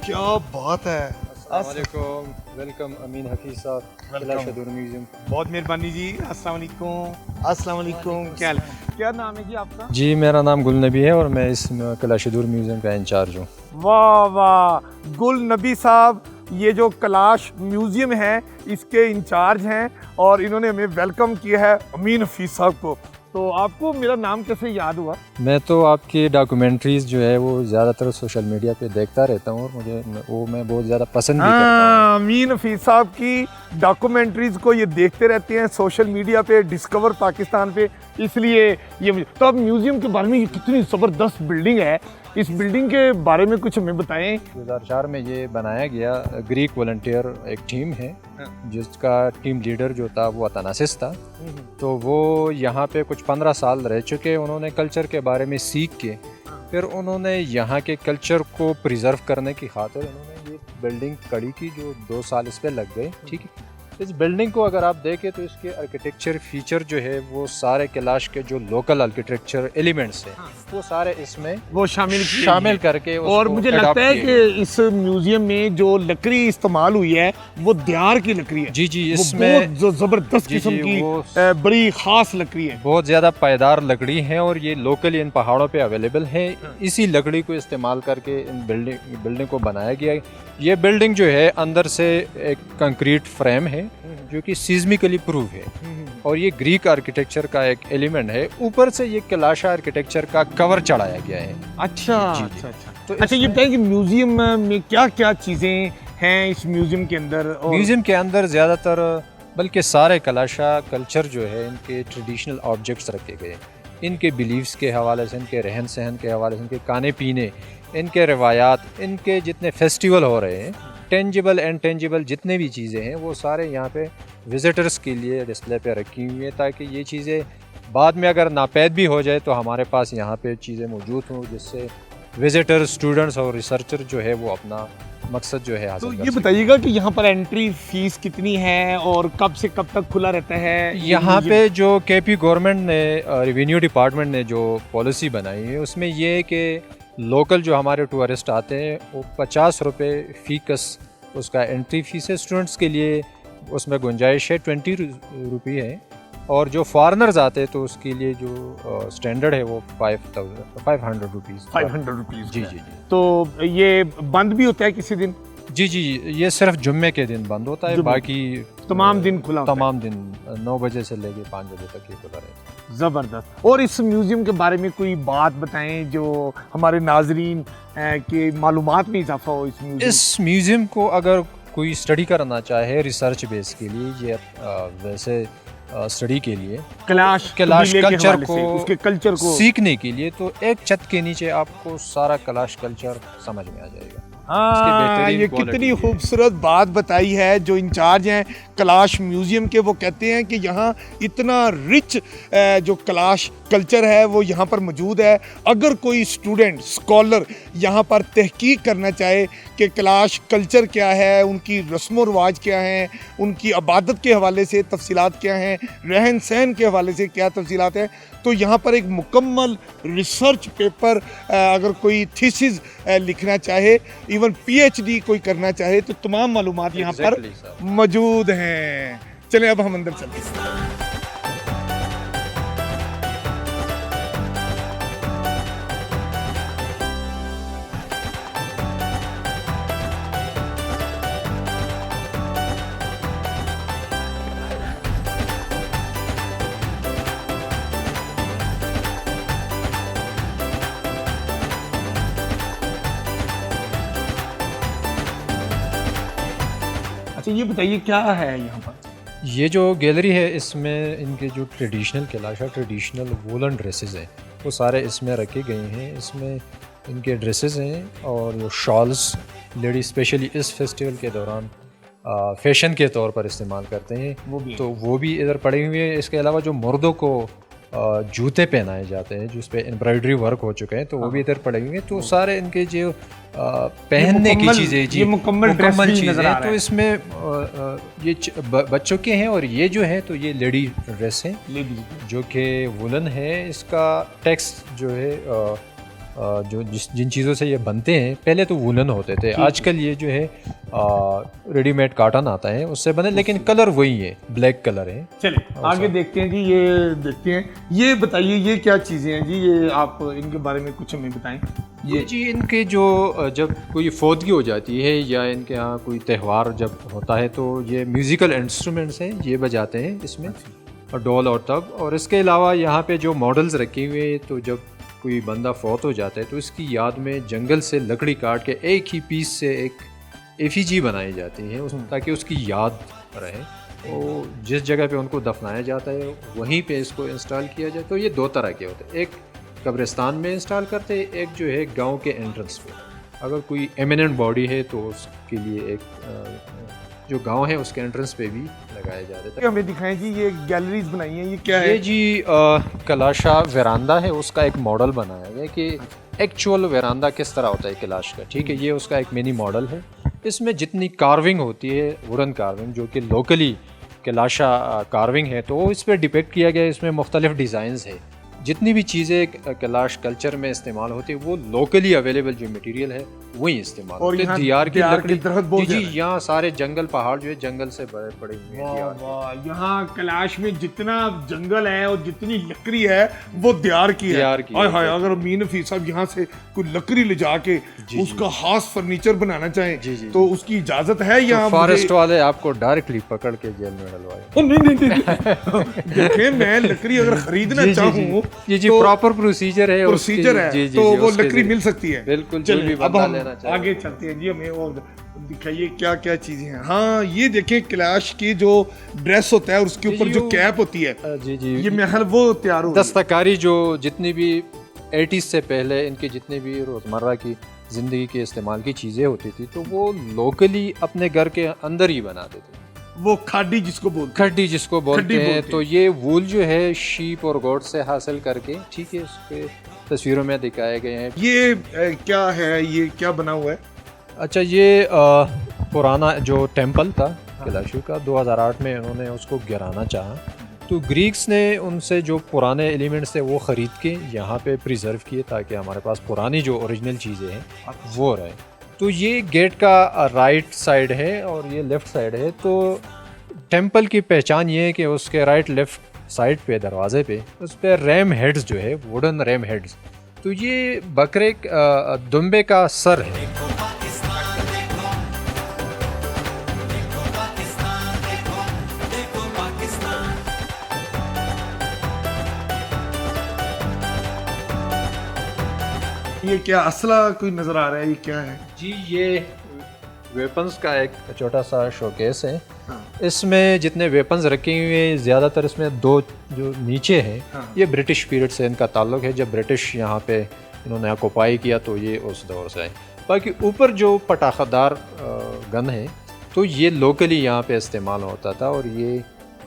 क्या बात है। अस्सलामुअलैकुम, वेलकम अमीन हफीज साहब, किला शदूर म्यूजियम। बहुत मेहरबानी जी। अस्सलाम वालेकुम। अस्सलाम वालेकुम। क्या नाम है जी आपका? जी मेरा नाम गुल नबी है और मैं इस किला शदूर म्यूजियम का इंचार्ज हूँ। वाह वाह, गुल नबी साहब ये जो कैलाश म्यूजियम है इसके इंचार्ज हैं और इन्होंने हमें वेलकम किया है अमीन हफीज साहब को। तो आपको मेरा नाम कैसे याद हुआ? मैं तो आपकी डॉक्यूमेंट्रीज जो है वो ज़्यादातर सोशल मीडिया पे देखता रहता हूँ और मैं बहुत ज़्यादा पसंद भी करता हूँ। अमीन हफीज साहब की डॉक्यूमेंट्रीज को ये देखते रहते हैं सोशल मीडिया पे, डिस्कवर पाकिस्तान पे, इसलिए ये तो अब म्यूजियम के बारे में ये कितनी ज़बरदस्त बिल्डिंग है, इस बिल्डिंग के बारे में कुछ हमें बताएं। 2004 में ये बनाया गया। ग्रीक वॉलंटियर एक टीम है जिसका टीम लीडर जो था वो अतनासिस था। तो वो यहाँ पे कुछ 15 साल रह चुके। उन्होंने कल्चर के बारे में सीख के फिर उन्होंने यहाँ के कल्चर को प्रिजर्व करने की खातिर उन्होंने ये बिल्डिंग खड़ी की जो 2 साल इस पर लग गए। ठीक है, इस बिल्डिंग को अगर आप देखें तो इसके आर्किटेक्चर फीचर जो है वो सारे कैलाश के जो लोकल आर्किटेक्चर एलिमेंट्स हैं वो सारे इसमें वो शामिल करके और मुझे लगता है कि इस म्यूजियम में जो लकड़ी इस्तेमाल हुई है वो दियार की लकड़ी है। जी जी, इसमें बहुत जबरदस्त किस्म की बड़ी खास लकड़ी है, बहुत ज़्यादा पायदार लकड़ी है और ये लोकली इन पहाड़ों पे अवेलेबल है। इसी लकड़ी को इस्तेमाल करके इन बिल्डिंग को बनाया गया है। ये बिल्डिंग जो है अंदर से एक कंक्रीट फ्रेम है जो कि सीज़मिकली प्रूव है और ये ग्रीक आर्किटेक्चर का एक एलिमेंट है। ऊपर से ये कैलाश आर्किटेक्चर का कवर चढ़ाया गया है। अच्छा अच्छा अच्छा। तो अच्छा ये बताएं कि म्यूजियम में क्या क्या चीज़ें हैं इस म्यूजियम के अंदर? म्यूजियम के अंदर ज़्यादातर बल्कि सारे कैलाशा कल्चर जो है इनके ट्रेडिशनल ऑब्जेक्ट्स रखे गए, इनके बिलीव्स के हवाले से, इनके रहन सहन के हवाले से, इनके खाने पीने, इनके रवायात, इनके जितने फेस्टिवल हो रहे हैं, टेंजिबल एंड टेंजिबल जितने भी चीज़ें हैं वो सारे यहाँ पे विजिटर्स के लिए डिस्प्ले पे रखी हुई हैं ताकि ये चीज़ें बाद में अगर नापैद भी हो जाए तो हमारे पास यहाँ पे चीज़ें मौजूद हों जिससे विजिटर, स्टूडेंट्स और रिसर्चर जो है वो अपना मकसद जो है हासिल कर सकें। ये बताइएगा कि यहाँ पर एंट्री फीस कितनी है और कब से कब तक खुला रहता है? यहाँ पे जो केपी गवर्नमेंट ने, रेवेन्यू डिपार्टमेंट ने जो पॉलिसी बनाई है उसमें ये है कि लोकल जो हमारे टूरिस्ट आते हैं वो 50 रुपये फ़ीकस उसका एंट्री फीस है। स्टूडेंट्स के लिए उसमें गुंजाइश है 20 रुपये है और जो फॉरेनर्स आते हैं तो उसके लिए जो स्टैंडर्ड है वो 500 रुपीज़। 500 रुपीज़। जी जी जी। तो ये बंद भी होता है किसी दिन? जी जी, ये सिर्फ जुम्मे के दिन बंद होता है, बाकी तमाम दिन खुला होता है। तमाम दिन 9 बजे से लेके 5 बजे तक ये खुला रहता है। ज़बरदस्त। और इस म्यूज़ियम के बारे में कोई बात बताएं जो हमारे नाजरीन के मालूमात में इजाफा हो। इस म्यूज़ियम को अगर कोई स्टडी करना चाहे रिसर्च बेस के लिए, ये वैसे स्टडी के लिए कैलाश कल्चर को, उसके कल्चर को सीखने के लिए, तो एक छत के नीचे आपको सारा कैलाश कल्चर समझ में आ जाएगा। हाँ, ये कितनी खूबसूरत बात बताई है जो इंचार्ज हैं कैलाश म्यूजियम के। वो कहते हैं कि यहाँ इतना रिच जो कैलाश कल्चर है वो यहाँ पर मौजूद है। अगर कोई स्टूडेंट, स्कॉलर यहाँ पर तहकीक करना चाहे कि कैलाश कल्चर क्या है, उनकी रस्म व रिवाज क्या हैं, उनकी इबादत के हवाले से तफसीलात क्या हैं, रहन सहन के हवाले से क्या तफसीलात हैं, तो यहाँ पर एक मुकम्मल रिसर्च पेपर, अगर कोई थीसिस लिखना चाहे, इवन PhD कोई करना चाहे, तो तमाम मालूमात यहाँ पर मौजूद हैं। चलें अब हम अंदर चलते हैं। अच्छा ये बताइए क्या है यहाँ पर? ये जो गैलरी है इसमें इनके जो traditional Kailasa traditional woollen dresses हैं वो सारे इसमें रखे गए हैं। इसमें इनके ड्रेसेस हैं और जो शॉल्स लेडी स्पेशली इस फेस्टिवल के दौरान फैशन के तौर पर इस्तेमाल करते हैं वो भी इधर पड़े हुए हैं। इसके अलावा जो मर्दों को जूते पहनाए जाते हैं जिस पे एम्ब्रॉयडरी वर्क हो चुके हैं तो वो भी इधर पड़े हुए हैं। तो सारे इनके जो पहनने की चीज़ें जी मुकम्मल चीज़ें हैं। तो इसमें ये बच्चों के हैं और ये जो है तो ये लेडी ड्रेस है जो कि वुलन है। इसका टेक्स्ट जो है जो जिन चीज़ों से ये बनते हैं पहले तो वुलन होते थे, आजकल ये जो है रेडीमेड काटन आता है उससे बने, लेकिन कलर वही है, ब्लैक कलर है। चले आगे देखते हैं जी, ये देखते हैं, ये बताइए ये क्या चीज़ें हैं जी, ये आप इनके बारे में कुछ हमें बताएं। ये जी इनके जो जब कोई फौतगी हो जाती है या इनके यहाँ कोई त्यौहार जब होता है तो ये म्यूज़िकल इंस्ट्रूमेंट्स हैं, ये बजाते हैं इसमें, और डोल और तब। और इसके अलावा यहाँ पे जो मॉडल्स रखे हुए हैं, तो जब कोई बंदा फौत हो जाता है तो इसकी याद में जंगल से लकड़ी काट के एक ही पीस से एक एफिजी बनाई जाती है ताकि उसकी याद रहे। तो जिस जगह पे उनको दफनाया जाता है वहीं पे इसको इंस्टॉल किया जाए। तो ये दो तरह के होते हैं, एक कब्रिस्तान में इंस्टॉल करते हैं, एक जो है गांव के एंट्रेंस पे। अगर कोई एमिनेंट बॉडी है तो उसके लिए एक जो गांव है उसके एंट्रेंस पे भी लगाया जाता है। हमें दिखाएं जी, ये गैलरीज बनाई हैं, ये क्या है? ये जी कलाशा वेरांडा है, उसका एक मॉडल बनाया गया कि एक्चुअल वेरांडा किस तरह होता है कलाश का, ठीक है। ये उसका एक मिनी मॉडल है। इसमें जितनी कार्विंग होती है, वुडन कार्विंग जो कि लोकली कलाशा कार्विंग है, तो इस पर डिपेक्ट किया गया है। इसमें मुख्तलिफ डिज़ाइंस है। जितनी भी चीज़ें कलाश कल्चर में इस्तेमाल होती है वो लोकली अवेलेबल जो मटेरियल है वही इस्तेमाल और होते हैं। दियार की लकड़ी जी जी, यहाँ सारे जंगल पहाड़ जो है जंगल से बड़े पड़े हुए हैं। यहाँ कैलाश में जितना जंगल है और जितनी लकड़ी है वो दियार की है। हाय अगर मीन फी साहब यहाँ से कोई लकड़ी ले जाके उसका खास फर्नीचर बनाना चाहें तो उसकी इजाजत है यहाँ? फॉरेस्ट वाले आपको डायरेक्टली पकड़ के जेल में डलवाए। नहीं देखिए, मैं लकड़ी अगर खरीदना चाहूँ जी प्रॉपर प्रोसीजर है तो वो लकड़ी मिल सकती है। बिल्कुल। चलिए अब हम आगे चलते हैं जी, हमें और दिखाइए क्या क्या चीजें हैं। हाँ, ये देखें कैलाश की जो ड्रेस होता है और उसके ऊपर जो कैप होती है, जी ये महल वो तैयार हो दस्तकारी जो जितनी भी 80s से पहले इनकी जितनी भी रोजमर्रा की जिंदगी के इस्तेमाल की चीजें होती थी तो वो लोकली अपने घर के अंदर ही बनाते थे। वो खड्डी जिसको बोलते हैं। तो ये वूल जो है शीप और गोट से हासिल करके, ठीक है, उसके तस्वीरों में दिखाए गए हैं। ये क्या है, ये क्या बना हुआ है? अच्छा, ये पुराना जो टेम्पल था कैलाशू का, 2008 में उन्होंने उसको गिराना चाहा तो ग्रीक्स ने उनसे जो पुराने एलिमेंट्स थे वो ख़रीद के यहाँ पे प्रिजर्व किए ताकि हमारे पास पुरानी जो ओरिजिनल चीज़ें हैं वो रहे। तो ये गेट का राइट साइड है और ये लेफ़्ट साइड है। तो टेंपल की पहचान ये है कि उसके राइट लेफ़्ट साइड पे दरवाजे पे उस पर रैम हेड्स जो है, वुडन रैम हेड्स, तो ये बकरे दुम्बे का सर है। ये क्या असला कोई नजर आ रहा है, ये क्या है जी? ये वेपन्स का एक छोटा सा शोकेस है। इसमें जितने वेपन्स रखे हुए हैं ज़्यादातर इसमें दो जो नीचे हैं ये ब्रिटिश पीरियड से इनका ताल्लुक है, जब ब्रिटिश यहाँ पे इन्होंने ऑक्युपाई किया तो ये उस दौर से है। बाकी ऊपर जो पटाखादार गन है तो ये लोकली यहाँ पे इस्तेमाल होता था और ये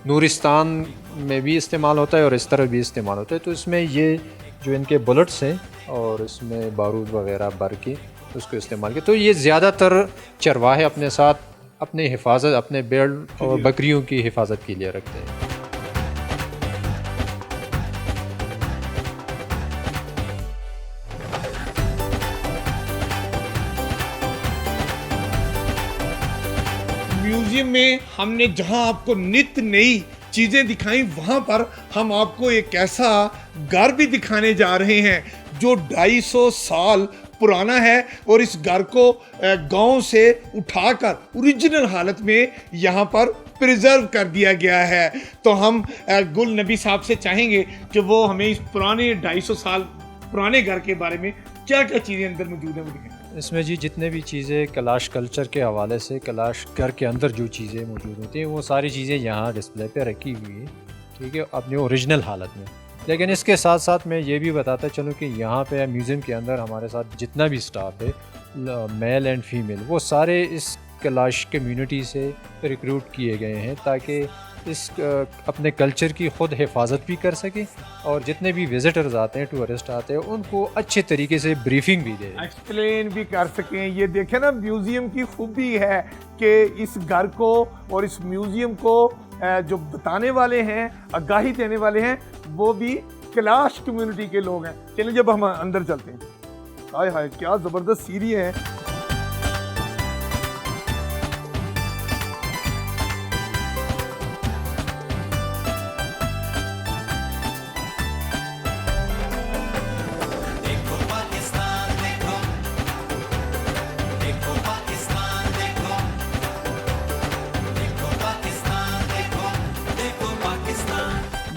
नूरिस्तान में भी इस्तेमाल होता है और इस तरह भी इस्तेमाल होता है। तो इसमें ये जो इनके बुलेट्स हैं और इसमें बारूद वगैरह भर के उसको इस्तेमाल किया। तो ये ज़्यादातर चरवाहे अपने साथ अपनी हिफाजत, अपने भेड़ और बकरियों की हिफाजत के लिए रखते हैं। म्यूजियम में हमने जहां आपको नित नई चीजें दिखाई, वहां पर हम आपको एक ऐसा घर भी दिखाने जा रहे हैं जो 250 साल पुराना है और इस घर को गांव से उठाकर ओरिजिनल हालत में यहाँ पर प्रिजर्व कर दिया गया है। तो हम गुल नबी साहब से चाहेंगे कि वो हमें इस पुराने 250 साल पुराने घर के बारे में क्या क्या चीज़ें अंदर मौजूद हैं वो दिखाएं। इसमें जी जितने भी चीज़ें कैलाश कल्चर के हवाले से कैलाश घर के अंदर जो चीज़ें मौजूद होती हैं वो सारी चीज़ें यहाँ डिस्प्ले पे रखी हुई है, ठीक है, अपनी ओरिजिनल हालत में। लेकिन इसके साथ साथ मैं ये भी बताता चलूँ कि यहाँ पे म्यूज़ियम के अंदर हमारे साथ जितना भी स्टाफ है, मेल एंड फीमेल, वो सारे इस कैलाश कम्युनिटी से रिक्रूट किए गए हैं ताकि इस अपने कल्चर की ख़ुद हिफाजत भी कर सकें और जितने भी विजिटर्स आते हैं, टूरिस्ट आते हैं, उनको अच्छे तरीके से ब्रीफिंग भी दें, एक्सप्लेन भी कर सकें। ये देखें ना, म्यूज़ियम की खूबी है कि इस घर को और इस म्यूज़ियम को जो बताने वाले हैं, आगाही देने वाले हैं, वो भी कैलाश कम्युनिटी के लोग हैं। चलिए जब हम अंदर चलते हैं। हाय हाय क्या जबरदस्त सीढ़ी है।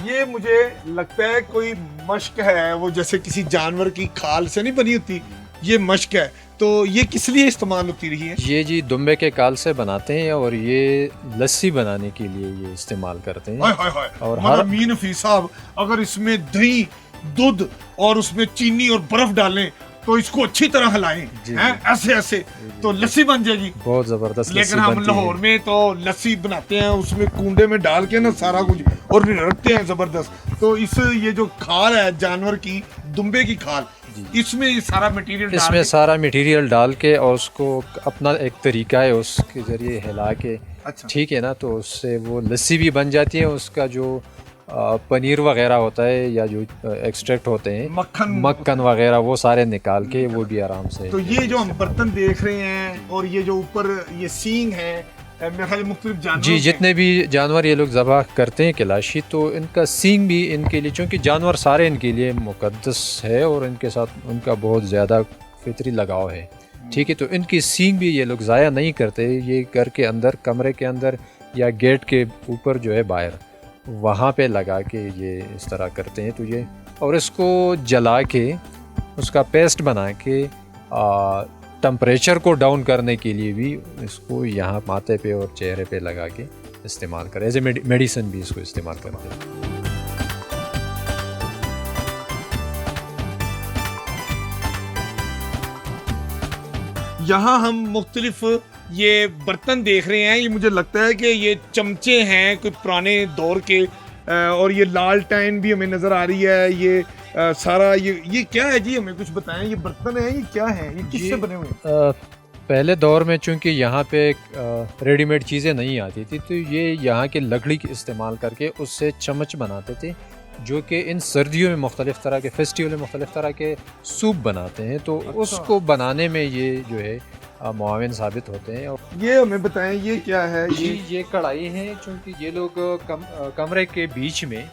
ये मुझे लगता है कोई मश्क है, वो जैसे किसी जानवर की खाल से नहीं बनी होती, ये मश्क है। तो ये किस लिए इस्तेमाल होती रही है? ये जी दुम्बे के काल से बनाते हैं और ये लस्सी बनाने के लिए ये इस्तेमाल करते हैं। हाय हाय हाय। और मगर मीन हफीज साहब, अगर इसमें दही, दूध और उसमें चीनी और बर्फ डालें तो इसको अच्छी तरह हिलाएं, हैं ऐसे ऐसे, तो लस्सी बन जाएगी। बहुत जबरदस्त। लेकिन हम लाहौर में तो लस्सी बनाते हैं उसमें कूंडे में डाल के ना सारा कुछ और रखते हैं जबरदस्त। तो इस ये जो खाल है जानवर की, दुम्बे की खाल, इसमें ये सारा मटेरियल इसमें सारा मटेरियल डाल के और उसको अपना एक तरीका है उसके जरिए हिला के, अच्छा। ठीक है ना, तो उससे वो लस्सी भी बन जाती है। उसका जो पनीर वगैरह होता है या जो एक्सट्रैक्ट होते हैं, मक्खन वगैरह, वो सारे निकाल के वो भी आराम से। तो ये जो हम बर्तन देख रहे हैं और ये जो ऊपर ये सींग है, मेरे ख्याल मुख्तलिफ जानवर जी, जितने भी जानवर ये लोग ज़बह करते हैं किलाशी, तो इनका सींग भी इनके लिए, चूँकि जानवर सारे इनके लिए मुकद्दस है और इनके साथ उनका बहुत ज़्यादा फितरी लगाव है, ठीक है। तो इनकी सींग भी ये लोग ज़ाया नहीं करते। ये घर के अंदर, कमरे के अंदर या गेट के ऊपर जो है बाहर, वहाँ पे लगा के ये इस तरह करते हैं। तो ये, और इसको जला के उसका पेस्ट बना के टेम्परेचर को डाउन करने के लिए भी इसको यहाँ माथे पे और चेहरे पे लगा के इस्तेमाल करें। एज ए मेडिसिन भी इसको इस्तेमाल करते हैं। यहाँ हम मुख्तलिफ ये बर्तन देख रहे हैं। ये मुझे लगता है कि ये चमचे हैं कोई पुराने दौर के, और ये लालटेन भी हमें नज़र आ रही है। ये सारा ये क्या है जी, हमें कुछ बताएं। ये बर्तन है, ये क्या है, ये किससे बने हुए हैं? पहले दौर में चूँकि यहाँ पे रेडीमेड चीज़ें नहीं आती थी, तो ये यहाँ के लकड़ी के इस्तेमाल करके उससे चम्मच बनाते थे, जो कि इन सर्दियों में मुख्तलिफ़ तरह के फेस्टिवल में मुख्तलिफ़ तरह के सूप बनाते हैं। तो अच्छा। उसको बनाने में ये जो है मुआविन साबित होते हैं। और ये हमें बताएं, ये क्या है? ये कढ़ाई है, चूँकि ये लोग कमरे के बीच में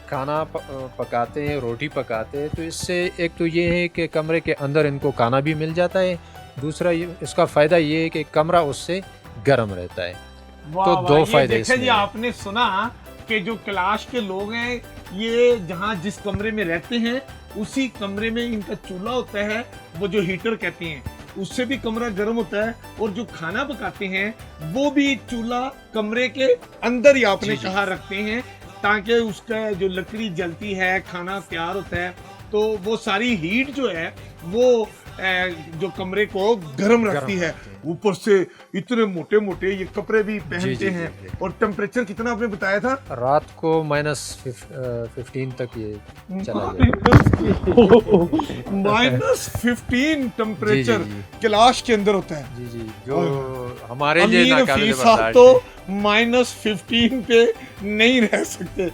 खाना पकाते हैं, रोटी पकाते हैं। तो इससे एक तो ये है कि कमरे के अंदर इनको खाना भी मिल जाता है, दूसरा इसका फ़ायदा ये है कि कमरा उससे गर्म रहता है। तो दो फायदे इसमें। जी, आपने सुना कि जो कैलाश के लोग हैं, ये जहाँ जिस कमरे में रहते हैं उसी कमरे में इनका चूल्हा होता है, वो जो हीटर कहते हैं, उससे भी कमरा गर्म होता है। और जो खाना पकाते हैं वो भी चूल्हा कमरे के अंदर ही आपने कहा रखते हैं, ताकि उसका जो लकड़ी जलती है, खाना तैयार होता है, तो वो सारी हीट जो है वो जो कमरे को गर्म रखती है। ऊपर से इतने मोटे मोटे ये कपड़े भी पहनते हैं। और टेम्परेचर कितना आपने बताया था? रात को -15 तक ये चला जाएगा। -15 टेम्परेचर कैलाश के अंदर होता है। जी, जो हमारे लिए नाकाबिल बर्दाश्त तो -15 पे नहीं रह सकते।